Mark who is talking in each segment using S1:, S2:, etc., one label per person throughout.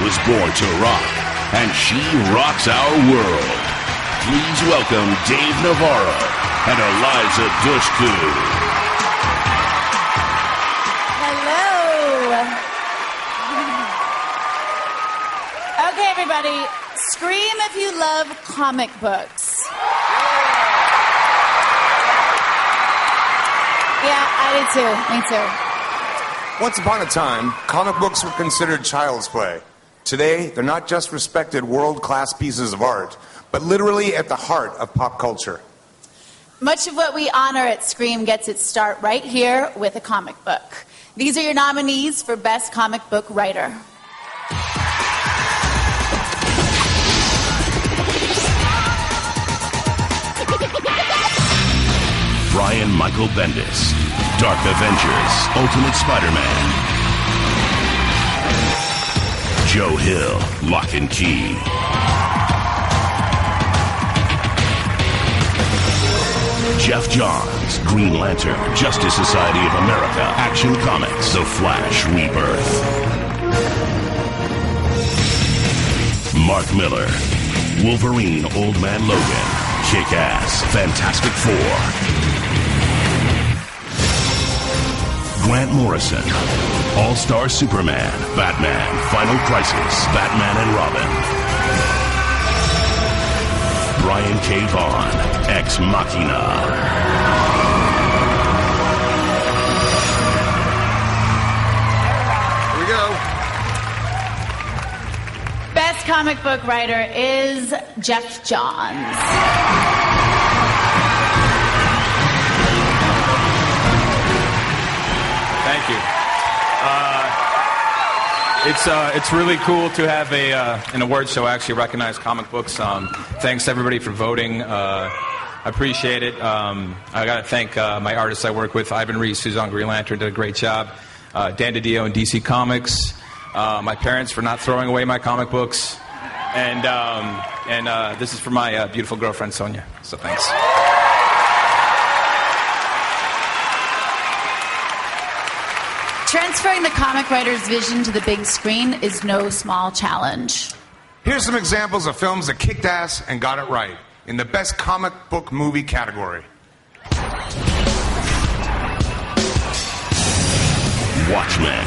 S1: was born to rock, and she rocks our world. Please welcome Dave Navarro and Eliza Dushku.
S2: Hello. Okay, everybody, scream if you love comic books. Yeah, I did too. Me too.
S3: Once upon a time, comic books were considered child's play. Today, they're not just respected world-class pieces of art, but literally at the heart of pop culture.
S2: Much of what we honor at Scream gets its start right here with a comic book. These are your nominees for Best Comic Book Writer.
S1: Brian Michael Bendis, Dark Avengers, Ultimate Spider-Man. Joe Hill, Lock and Key. Jeff Johns, Green Lantern, Justice Society of America, Action Comics, The Flash Rebirth. Mark Miller, Wolverine, Old Man Logan, Kick-Ass, Fantastic Four. Grant Morrison, All-Star Superman, Batman, Final Crisis, Batman and Robin. Brian K. Vaughan, Ex Machina.
S3: Here we go.
S2: Best Comic Book Writer is Jeff Johns.
S4: Thank you. It's really cool to have an award show actually recognize comic books. Thanks to everybody for voting. I appreciate it. I got to thank my artists I work with, Ivan Reese, who's on Green Lantern, did a great job. Dan DiDio and DC Comics. My parents for not throwing away my comic books. And this is for my beautiful girlfriend, Sonia. So thanks.
S2: Transferring the comic writer's vision to the big screen is no small challenge.
S3: Here's some examples of films that kicked ass and got it right in the Best Comic Book Movie category.
S1: Watchmen.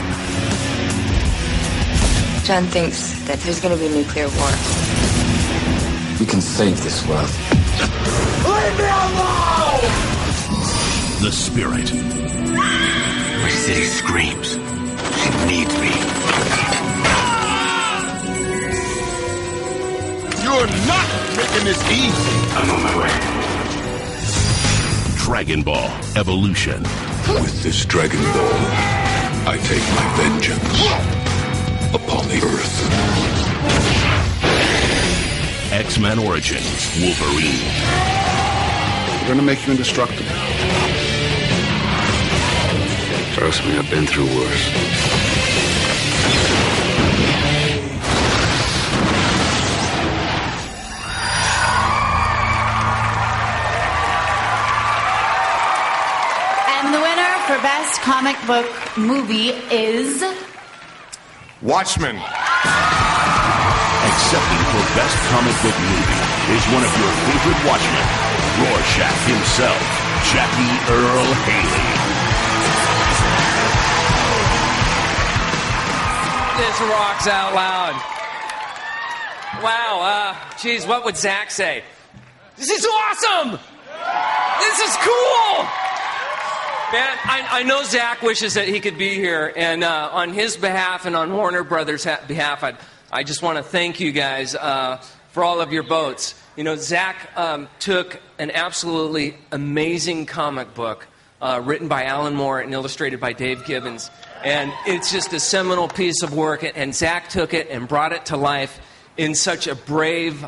S5: John thinks that there's going to be a nuclear war.
S6: We can save this world.
S7: Leave me alone!
S1: The Spirit.
S8: My city screams. She needs me.
S7: You're not making this easy.
S8: I'm on my way.
S1: Dragon Ball Evolution.
S9: With this Dragon Ball, I take my vengeance upon the Earth.
S1: X-Men Origins Wolverine.
S9: We're gonna make you indestructible.
S8: Trust me, I've been through worse.
S2: And the winner for Best Comic Book Movie is...
S3: Watchmen.
S1: Accepting for Best Comic Book Movie is one of your favorite Watchmen, Rorschach himself, Jackie Earle Haley.
S10: This rocks out loud. Wow, geez, what would Zach say? This is awesome! This is cool! Man, I know Zach wishes that he could be here, and on his behalf and on Warner Brothers' behalf, I just want to thank you guys for all of your votes. You know, Zach took an absolutely amazing comic book written by Alan Moore and illustrated by Dave Gibbons. And it's just a seminal piece of work. And Zach took it and brought it to life in such a brave,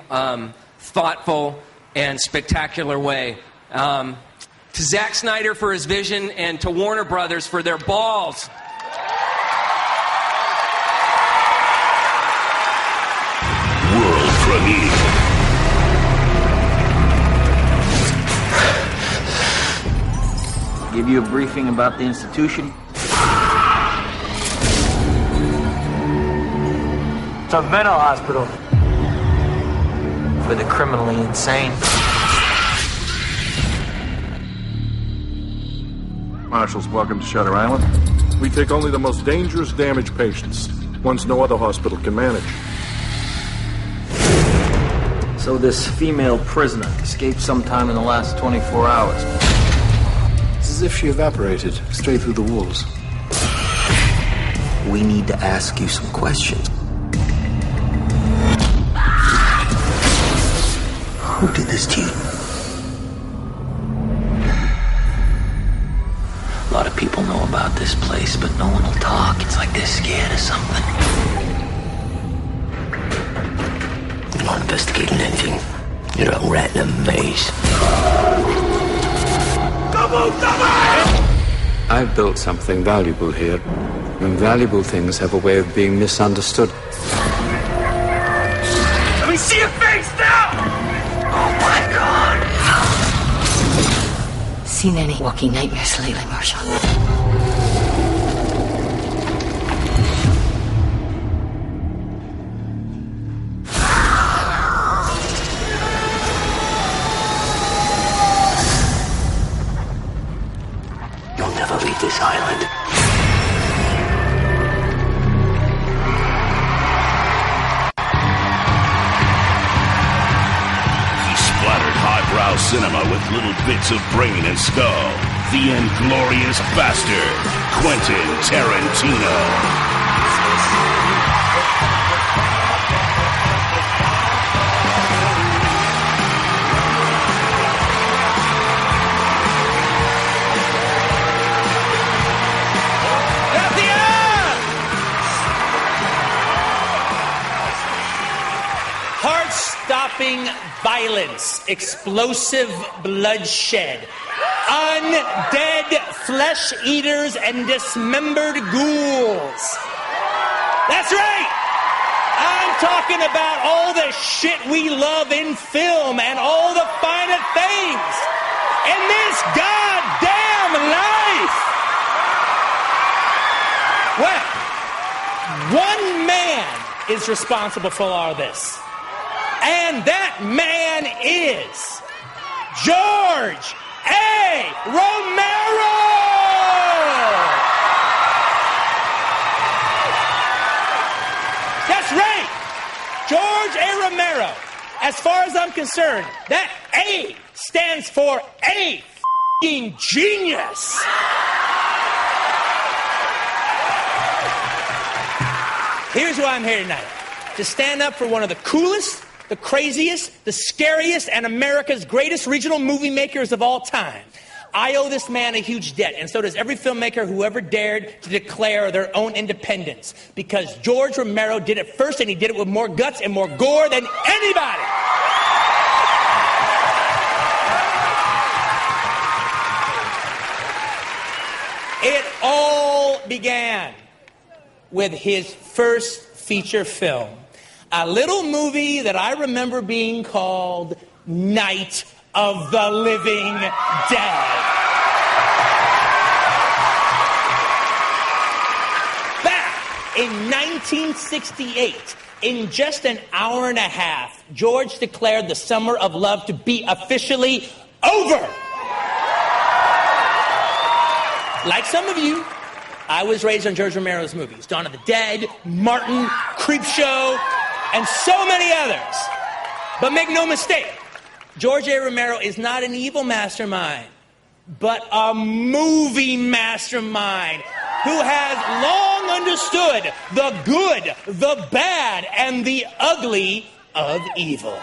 S10: thoughtful, and spectacular way. To Zack Snyder for his vision and to Warner Brothers for their balls.
S1: World premiere.
S11: Give you a briefing about the institution. It's a mental hospital for the criminally insane.
S12: Marshals, welcome to Shutter Island. We take only the most dangerous damaged patients, ones no other hospital can manage.
S11: So this female prisoner escaped sometime in the last 24 hours.
S13: It's as if she evaporated straight through the walls.
S8: We need to ask you some questions. Who did this to you? A lot of people know about this place, but no one will talk. It's like they're scared of something. You're not investigating anything. You're a rat in a maze.
S6: I've built something valuable here, and valuable things have a way of being misunderstood.
S7: Let me see your face now!
S8: Oh my God.
S5: Seen any walking nightmares lately, Marshal?
S8: You'll never leave this island.
S1: Highbrow cinema with little bits of brain and skull. The Inglorious Bastard, Quentin Tarantino.
S14: Heart-stopping violence, explosive bloodshed, undead flesh eaters and dismembered ghouls. That's right! I'm talking about all the shit we love in film and all the finer things in this goddamn life. Well, one man is responsible for all this. And that man is George A. Romero! That's right! George A. Romero. As far as I'm concerned, that A stands for A f***ing genius. Here's why I'm here tonight. To stand up for one of the coolest, the craziest, the scariest, and America's greatest regional movie makers of all time. I owe this man a huge debt, and so does every filmmaker who ever dared to declare their own independence. Because George Romero did it first, and he did it with more guts and more gore than anybody. It all began with his first feature film. A little movie that I remember being called Night of the Living Dead. Back in 1968, in just an hour and a half, George declared the Summer of Love to be officially over. Like some of you, I was raised on George Romero's movies. Dawn of the Dead, Martin, Creepshow, and so many others. But make no mistake, George A. Romero is not an evil mastermind, but a movie mastermind who has long understood the good, the bad, and the ugly of evil.